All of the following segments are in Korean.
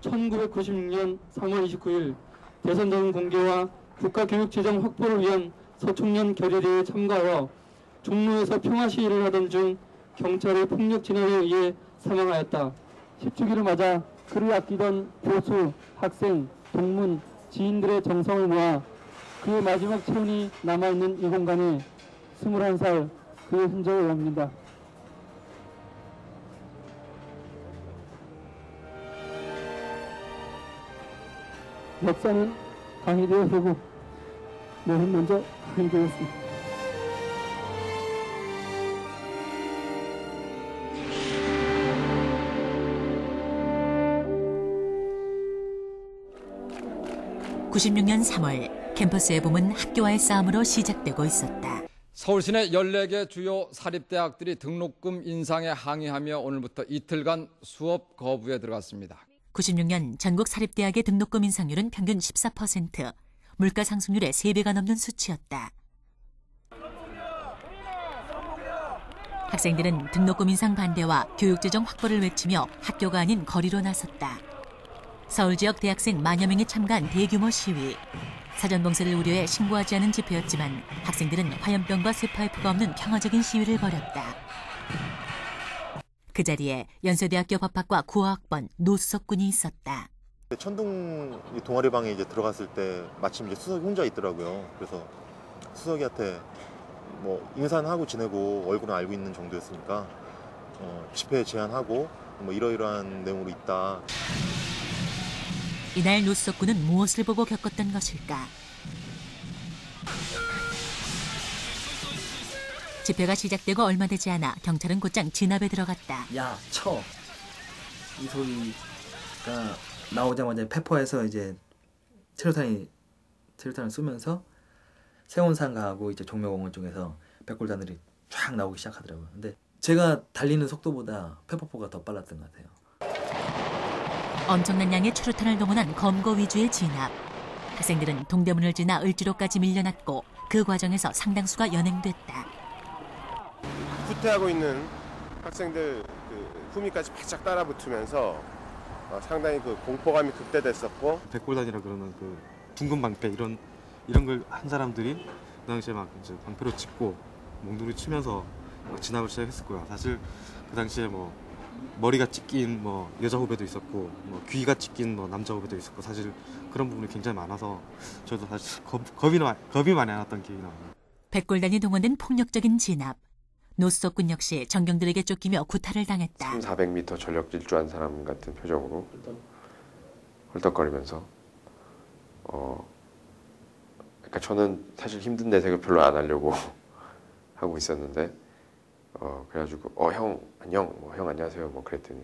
1996년 3월 29일 대선자금 공개와 국가교육재정 확보를 위한 서청년 결의대회에 참가하여 종로에서 평화 시위를 하던 중 경찰의 폭력 진압에 의해 사망하였다. 10주기를 맞아 그를 아끼던 교수, 학생, 동문, 지인들의 정성을 모아 그의 마지막 체온이 남아있는 이 공간에 21살 그의 흔적을 남긴다. 역사는 강의되어 되고 너는 먼저 강의되었습니다. (96년 3월) 캠퍼스의 봄은 학교와의 싸움으로 시작되고 있었다. 서울 시내 14개 주요 사립대학들이 등록금 인상에 항의하며 오늘부터 이틀간 수업 거부에 들어갔습니다. 96년 전국 사립대학의 등록금 인상률은 평균 14%, 물가 상승률의 3배가 넘는 수치였다. 학생들은 등록금 인상 반대와 교육재정 확보를 외치며 학교가 아닌 거리로 나섰다. 서울 지역 대학생 만여 명이 참가한 대규모 시위. 사전봉쇄를 우려해 신고하지 않은 집회였지만 학생들은 화염병과 쇠파이프가 없는 평화적인 시위를 벌였다. 그 자리에 연세대학교 법학과 9학번 노수석 군이 있었다. 천둥 동아리방에 이제 들어갔을 때 마침 이제 수석이 혼자 있더라고요. 그래서 수석이한테 뭐 인사하고 지내고 얼굴은 알고 있는 정도였으니까 집회 제안하고 뭐 이러이러한 내용으로 있다. 이날 노수석 군은 무엇을 보고 겪었던 것일까? 집회가 시작되고 얼마 되지 않아 경찰은 곧장 진압에 들어갔다. 야, 쳐! 이 소리가 나오자마자 페퍼에서 이제 체류탄을 쏘면서 세원상가하고 이제 종묘공원 쪽에서 백골단들이 쫙 나오기 시작하더라고요. 근데 제가 달리는 속도보다 페퍼포가 더 빨랐던 것 같아요. 엄청난 양의 체류탄을 동원한 검거 위주의 진압. 학생들은 동대문을 지나 을지로까지 밀려났고 그 과정에서 상당수가 연행됐다. 후퇴하고 있는 학생들 후미까지 바짝 따라붙으면서 상당히 공포감이 극대됐었고, 백골단이라 그러면 둥근 방패 이런 걸 한 사람들이 그 당시에 막 이제 방패로 짚고 몽둥이 치면서 진압을 시작했을 거야. 사실 그 당시에 뭐 머리가 찢긴 뭐 여자 후배도 있었고 뭐 귀가 찢긴 뭐 남자 후배도 있었고 사실 그런 부분이 굉장히 많아서 저도 사실 겁이 많이 나왔던 기억이 나요. 백골단이 동원된 폭력적인 진압. 노수석 군 역시 전경들에게 쫓기며 구타를 당했다. 300~400m 전력 질주한 사람 같은 표정으로 헐떡거리면서 그러니까 저는 사실 힘든 내색을 별로 안 하려고 하고 있었는데 그래가지고 형 안녕, 형 안녕하세요 뭐 그랬더니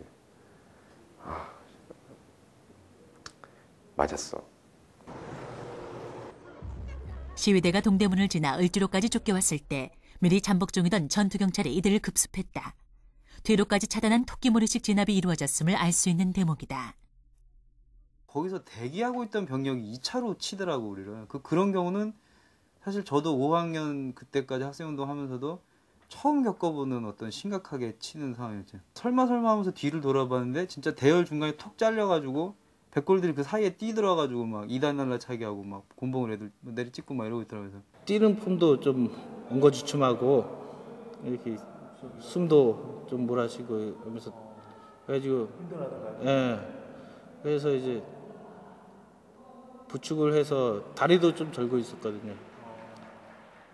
맞았어. 시위대가 동대문을 지나 을지로까지 쫓겨왔을 때 미리 잠복 중이던 전투경찰이 이들을 급습했다. 뒤로까지 차단한 토끼몰이식 진압이 이루어졌음을 알 수 있는 대목이다. 거기서 대기하고 있던 병력이 2차로 치더라고 우리를. 그런 경우는 사실 저도 5학년 그때까지 학생운동 하면서도 처음 겪어보는 어떤 심각하게 치는 상황이었죠. 설마 하면서 뒤를 돌아봤는데 진짜 대열 중간에 턱 잘려가지고 백골들이 그 사이에 뛰들어가지고 막 2단 날라차기 하고 막 곤봉을 애들 내리찍고 막 이러고 있더라고요. 뛰는 폼도 좀 엉거주춤하고 이렇게 숨도 좀 몰아쉬고 하면서 그래가지고 그래서 이제 부축을 해서 다리도 좀 절고 있었거든요.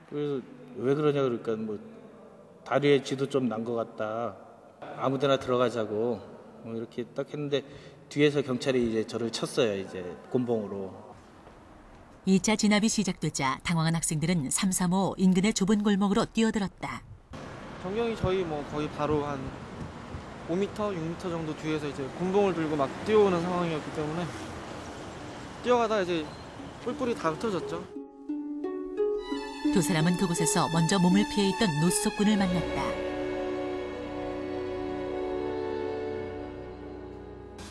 그래서 왜 그러냐 그러니까 뭐 다리에 쥐도 좀 난 것 같다. 아무데나 들어가자고 뭐 이렇게 딱 했는데 뒤에서 경찰이 이제 저를 쳤어요. 이제 곤봉으로. 2차 진압이 시작되자 당황한 학생들은 335 인근의 좁은 골목으로 뛰어들었다. 전경이 저희 거의 바로 한 5m, 6m 정도 뒤에서 이제 곤봉을 들고 막 뛰어오는 상황이었기 때문에 뛰어가다 이제 뿔뿔이 다 흩어졌죠. 두 사람은 그곳에서 먼저 몸을 피해 있던 노수석 군을 만났다.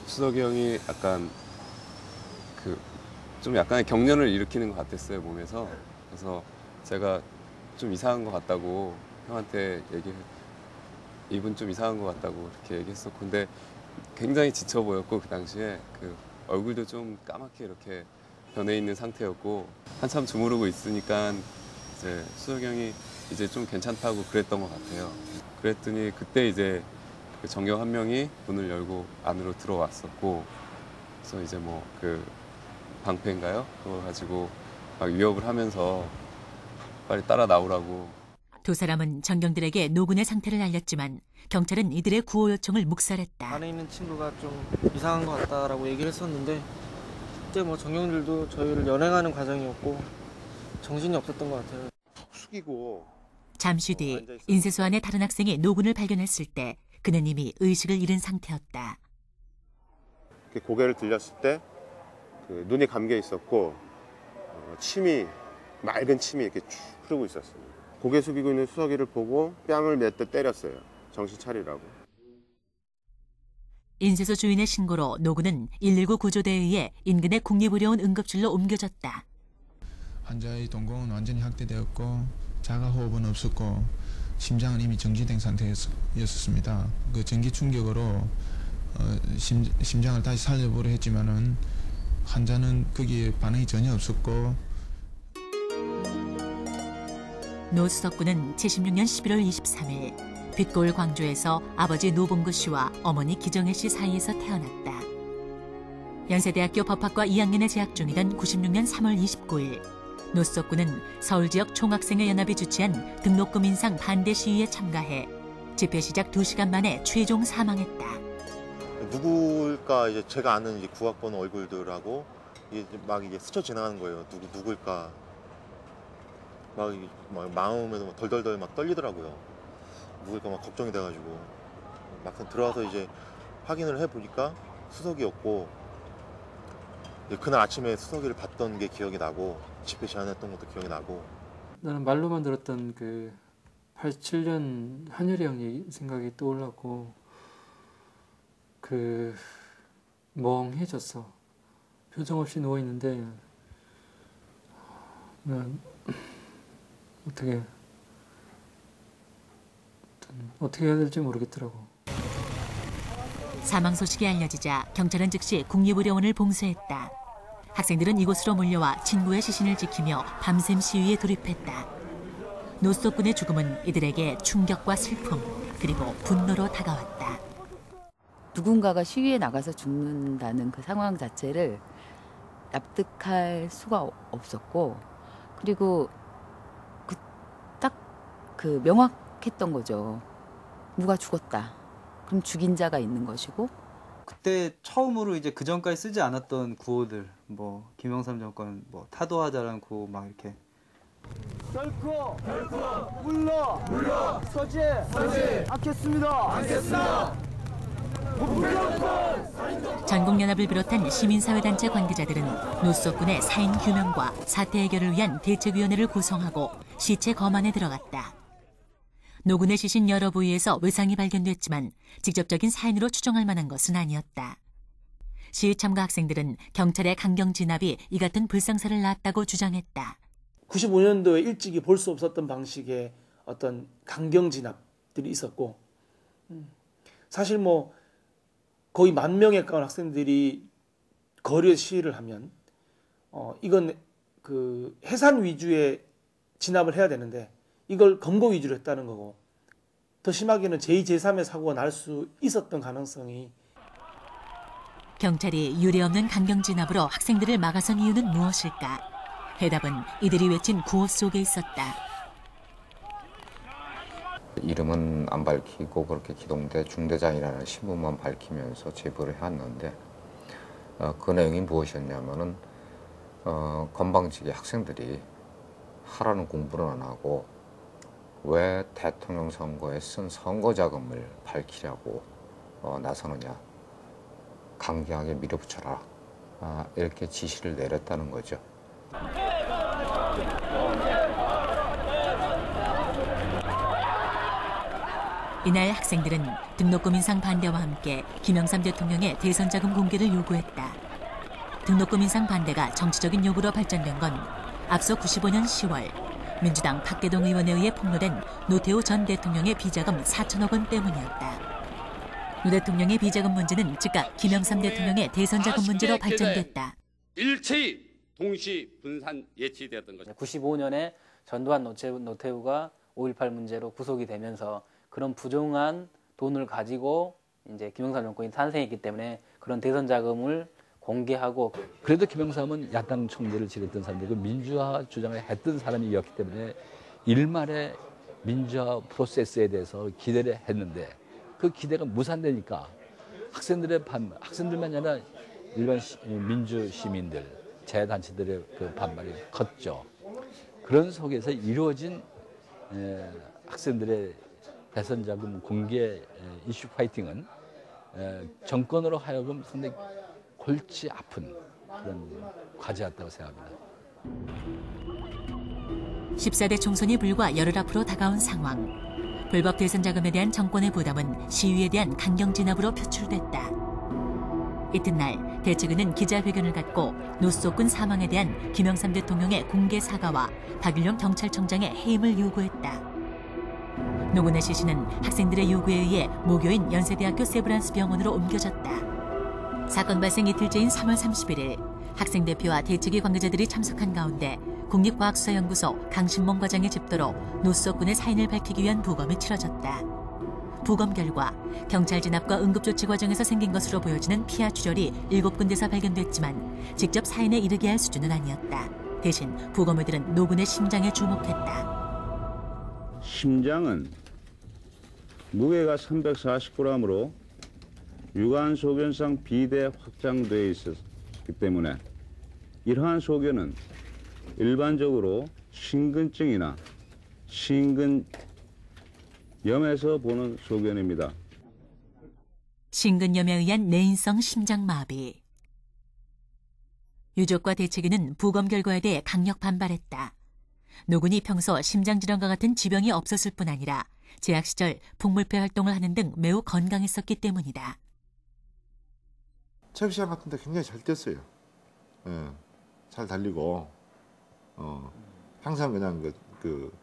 수석이 형이 약간 좀 약간의 경련을 일으키는 것 같았어요, 몸에서. 그래서 제가 좀 이상한 것 같다고 형한테 이분 좀 이상한 것 같다고 이렇게 얘기했었고, 근데 굉장히 지쳐 보였고 그 당시에 그 얼굴도 좀 까맣게 이렇게 변해 있는 상태였고 한참 주무르고 있으니까 이제 수석이 형이 이제 좀 괜찮다고 그랬던 것 같아요. 그랬더니 그때 이제 그 정경 한 명이 문을 열고 안으로 들어왔었고 그래서 이제 뭐 그 방패인가요? 그거 가지고 막 위협을 하면서 빨리 따라 나오라고. 두 사람은 전경들에게 노군의 상태를 알렸지만 경찰은 이들의 구호 요청을 묵살했다. 안에 있는 친구가 좀 이상한 것 같다라고 얘기를 했었는데 그때 뭐 전경들도 저희를 연행하는 과정이었고 정신이 없었던 것 같아요. 푹 숙이고 잠시 뒤 인쇄소 안에 다른 학생이 노군을 발견했을 때 그는 이미 의식을 잃은 상태였다. 이렇게 고개를 들렸을 때 그 눈이 감겨 있었고 침이 맑은 침이 이렇게 쭉 흐르고 있었습니다. 고개 숙이고 있는 수석이를 보고 뺨을 몇 대 때렸어요. 정신 차리라고. 인쇄소 주인의 신고로 노군은 119 구조대에 의해 인근의 국립의료원 응급실로 옮겨졌다. 환자의 동공은 완전히 확대되었고 자가호흡은 없었고 심장은 이미 정지된 상태였습니다. 그 전기 충격으로 심장을 다시 살려보려 했지만은 환자는 거기에 반응이 전혀 없었고. 노수석 군은 76년 11월 23일 빛고을 광주에서 아버지 노봉구 씨와 어머니 기정혜 씨 사이에서 태어났다. 연세대학교 법학과 2학년에 재학 중이던 96년 3월 29일 노수석 군은 서울 지역 총학생회 연합이 주최한 등록금 인상 반대 시위에 참가해 집회 시작 2시간 만에 최종 사망했다. 누구일까 이제 제가 아는 이제 구학번 얼굴들하고 이게 막 이게 스쳐 지나가는 거예요. 누구일까 막 마음에도 막 덜덜덜 막 떨리더라고요. 누구일까 막 걱정이 돼가지고 막상 들어와서 이제 확인을 해보니까 수석이었고 그날 아침에 수석이를 봤던 게 기억이 나고 집회 제안했던 것도 기억이 나고. 나는 말로만 들었던 그 87년 한열이 형 생각이 떠올랐고 그 멍해졌어. 표정 없이 누워 있는데 난 어떻게 해야 될지 모르겠더라고. 사망 소식이 알려지자 경찰은 즉시 국립의료원을 봉쇄했다. 학생들은 이곳으로 몰려와 친구의 시신을 지키며 밤샘 시위에 돌입했다. 노수석 군의 죽음은 이들에게 충격과 슬픔 그리고 분노로 다가왔다. 누군가가 시위에 나가서 죽는다는 그 상황 자체를 납득할 수가 없었고 그리고 딱 그 명확했던 거죠. 누가 죽었다. 그럼 죽인 자가 있는 것이고. 그때 처음으로 이제 그 전까지 쓰지 않았던 구호들, 뭐 김영삼 정권 뭐 타도하자라는 구호 막 이렇게. 결코 물러 서지 않겠습니다. 전국연합을 비롯한 시민사회단체 관계자들은 노수석 군의 사인 규명과 사태 해결을 위한 대책위원회를 구성하고 시체 검안에 들어갔다. 노군의 시신 여러 부위에서 외상이 발견됐지만 직접적인 사인으로 추정할 만한 것은 아니었다. 시위 참가 학생들은 경찰의 강경 진압이 이 같은 불상사를 낳았다고 주장했다. 95년도에 일찍이 볼 수 없었던 방식의 어떤 강경 진압들이 있었고 사실 뭐 거의 10,000명에 가까운 학생들이 거리에 시위를 하면 이건 그 해산 위주의 진압을 해야 되는데 이걸 검거 위주로 했다는 거고 더 심하게는 제2, 제3의 사고가 날 수 있었던 가능성이. 경찰이 유례없는 강경 진압으로 학생들을 막아선 이유는 무엇일까? 해답은 이들이 외친 구호 속에 있었다. 이름은 안 밝히고 그렇게 기동대 중대장이라는 신분만 밝히면서 제보를 해왔는데 그 내용이 무엇이었냐면은 건방지게 학생들이 하라는 공부는 안 하고 왜 대통령 선거에 쓴 선거 자금을 밝히려고 나서느냐, 강경하게 밀어붙여라, 이렇게 지시를 내렸다는 거죠. 이날 학생들은 등록금 인상 반대와 함께 김영삼 대통령의 대선 자금 공개를 요구했다. 등록금 인상 반대가 정치적인 요구로 발전된 건 앞서 95년 10월 민주당 박대동 의원에 의해 폭로된 노태우 전 대통령의 비자금 4천억 원 때문이었다. 노 대통령의 비자금 문제는 즉각 김영삼 대통령의 대선 자금 문제로 발전됐다. 일체히 동시 분산 예치되었던 것입니다. 95년에 전두환 노태우가 5.18 문제로 구속이 되면서 그런 부정한 돈을 가지고 이제 김영삼 정권이 탄생했기 때문에 그런 대선 자금을 공개하고, 그래도 김영삼은 야당 총재를 지냈던 사람이고 민주화 주장을 했던 사람이었기 때문에 일말의 민주화 프로세스에 대해서 기대를 했는데 그 기대가 무산되니까 학생들만이 아니라 일반 민주 시민들, 재단체들의 그 반발이 컸죠. 그런 속에서 이루어진 학생들의 대선 자금 공개 이슈 파이팅은 정권으로 하여금 상당히 골치 아픈 그런 과제였다고 생각합니다. 14대 총선이 불과 열흘 앞으로 다가온 상황. 불법 대선 자금에 대한 정권의 부담은 시위에 대한 강경 진압으로 표출됐다. 이튿날 대책위는 기자회견을 갖고 노숙군 사망에 대한 김영삼 대통령의 공개 사과와 박일용 경찰청장의 해임을 요구했다. 노군의 시신은 학생들의 요구에 의해 모교인 연세대학교 세브란스 병원으로 옮겨졌다. 사건 발생 이틀째인 3월 31일 학생 대표와 대책위 관계자들이 참석한 가운데 국립과학수사연구소 강신몽 과장의 집도로 노숙군의 사인을 밝히기 위한 부검이 치러졌다. 부검 결과 경찰 진압과 응급조치 과정에서 생긴 것으로 보여지는 피하 출혈이 7군데서 발견됐지만 직접 사인에 이르게 할 수준은 아니었다. 대신 부검의들은 노군의 심장에 주목했다. 심장은 무게가 340g으로 유관 소견상 비대 확장되어 있었기 때문에 이러한 소견은 일반적으로 심근증이나 심근염에서 보는 소견입니다. 심근염에 의한 내인성 심장마비. 유족과 대책위는 부검 결과에 대해 강력 반발했다. 노군이 평소 심장질환과 같은 지병이 없었을 뿐 아니라 재학 시절 풍물패 활동을 하는 등 매우 건강했었기 때문이다. 체육 시간 같은 데 굉장히 잘 뛰었어요. 예, 잘 달리고 항상 그냥 그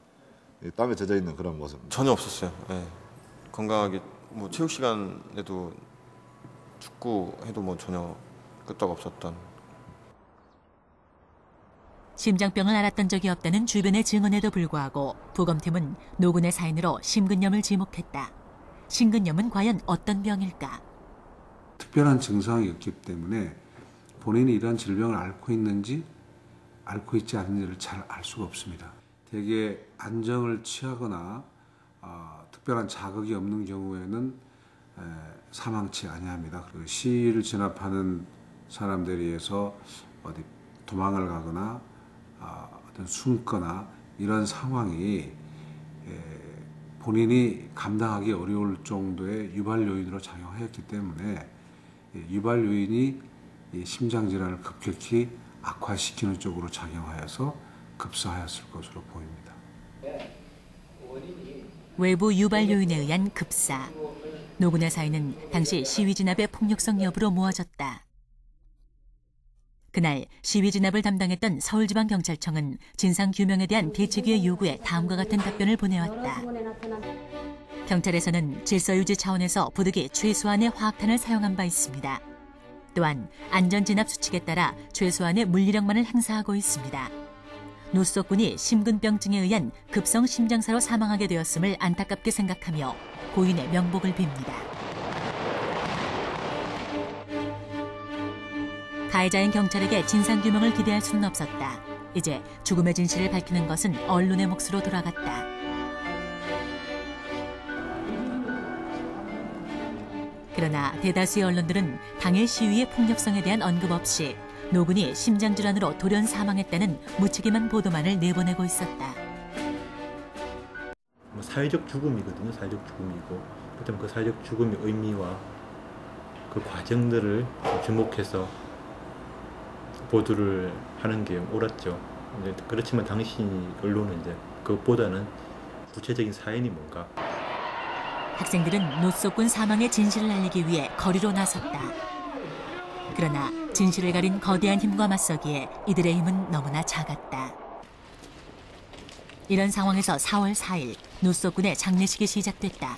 땀에 젖어 있는 그런 모습 전혀 없었어요. 예. 건강하게 뭐 체육 시간에도 축구해도 뭐 전혀 끄떡 없었던. 심장병을 앓았던 적이 없다는 주변의 증언에도 불구하고 부검팀은 노군의 사인으로 심근염을 지목했다. 심근염은 과연 어떤 병일까? 특별한 증상이 없기 때문에 본인이 이러한 질병을 앓고 있는지 앓고 있지 않는지를 잘 알 수가 없습니다. 대개 안정을 취하거나 특별한 자극이 없는 경우에는 사망치 아니합니다. 그리고 시위를 진압하는 사람들에 의해서 어디 도망을 가거나 어떤 숨거나 이런 상황이 본인이 감당하기 어려울 정도의 유발 요인으로 작용하였기 때문에 유발 요인이 심장질환을 급격히 악화시키는 쪽으로 작용하여서 급사하였을 것으로 보입니다. 외부 유발 요인에 의한 급사. 노군의 사인은 당시 시위 진압의 폭력성 여부로 모아졌다. 그날 시위 진압을 담당했던 서울지방경찰청은 진상규명에 대한 대책위의 요구에 다음과 같은 답변을 보내왔다. 경찰에서는 질서유지 차원에서 부득이 최소한의 화학탄을 사용한 바 있습니다. 또한 안전진압 수칙에 따라 최소한의 물리력만을 행사하고 있습니다. 노숙군이 심근병증에 의한 급성 심장사로 사망하게 되었음을 안타깝게 생각하며 고인의 명복을 빕니다. 가해자인 경찰에게 진상규명을 기대할 수는 없었다. 이제 죽음의 진실을 밝히는 것은 언론의 몫으로 돌아갔다. 그러나 대다수의 언론들은 당일 시위의 폭력성에 대한 언급 없이 노군이 심장질환으로 돌연 사망했다는 무책임한 보도만을 내보내고 있었다. 사회적 죽음이거든요. 사회적 죽음이고 그렇다면 그 사회적 죽음의 의미와 그 과정들을 주목해서 보도를 하는 게 옳았죠. 그렇지만 당시 언론은 이제 그것보다는 구체적인 사연이 뭔가. 학생들은 노숙군 사망의 진실을 알리기 위해 거리로 나섰다. 그러나 진실을 가린 거대한 힘과 맞서기에 이들의 힘은 너무나 작았다. 이런 상황에서 4월 4일 노숙군의 장례식이 시작됐다.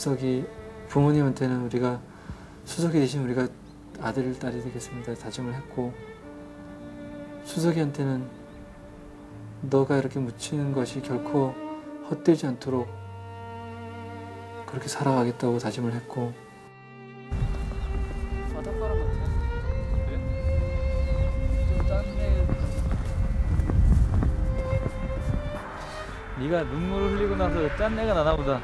수석이 부모님한테는 우리가 수석이 대신 우리가 아들, 딸이 되겠습니다 다짐을 했고, 수석이한테는 너가 이렇게 묻히는 것이 결코 헛되지 않도록 그렇게 살아가겠다고 다짐을 했고. 네가 눈물을 흘리고 나서 짠내가 나나 보다.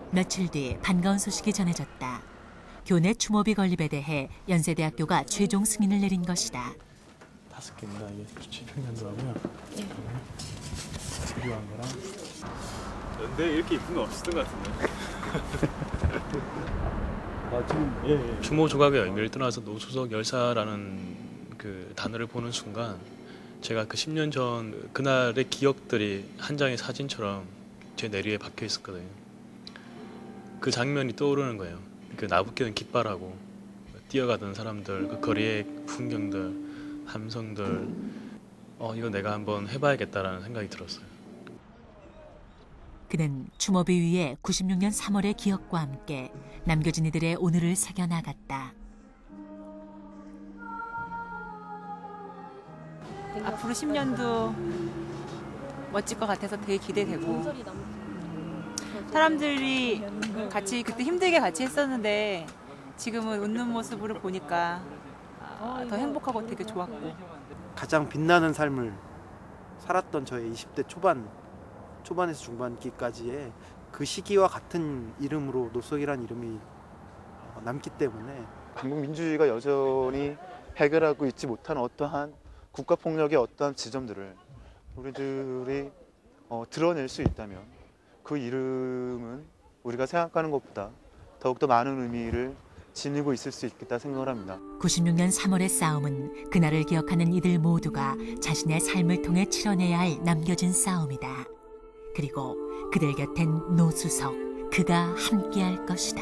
며칠 뒤 반가운 소식이 전해졌다. 교내 추모비 건립에 대해 연세대학교가 최종 승인을 내린 것이다. 5개입니다. 이게 주치평년도하고요. 필요한 거랑. 연대 이렇게 이쁜 거 없었던 것 같은데. 지금 추모 조각의 의미를 떠나서 노수석 열사라는 그 단어를 보는 순간 제가 그 10년 전 그날의 기억들이 한 장의 사진처럼 제 내리에 박혀 있었거든요. 그 장면이 떠오르는 거예요. 그 나부끼는 깃발하고 뛰어가던 사람들, 그 거리의 풍경들, 함성들, 이거 내가 한번 해봐야겠다라는 생각이 들었어요. 그는 추모비 위에 96년 3월의 기억과 함께 남겨진 이들의 오늘을 새겨나갔다. 앞으로 10년도 멋질 것 같아서 되게 기대되고, 사람들이 같이 그때 힘들게 같이 했었는데 지금은 웃는 모습으로 보니까 더 행복하고 되게 좋았고, 가장 빛나는 삶을 살았던 저의 20대 초반에서 중반기까지의 그 시기와 같은 이름으로 노석이라는 이름이 남기 때문에 한국 민주주의가 여전히 해결하고 있지 못한 어떠한 국가폭력의 어떠한 지점들을 우리들이 드러낼 수 있다면 그 이름은 우리가 생각하는 것보다 더욱더 많은 의미를 지니고 있을 수 있겠다 생각을 합니다. 96년 3월의 싸움은 그날을 기억하는 이들 모두가 자신의 삶을 통해 치러내야 할 남겨진 싸움이다. 그리고 그들 곁엔 노수석, 그가 함께할 것이다.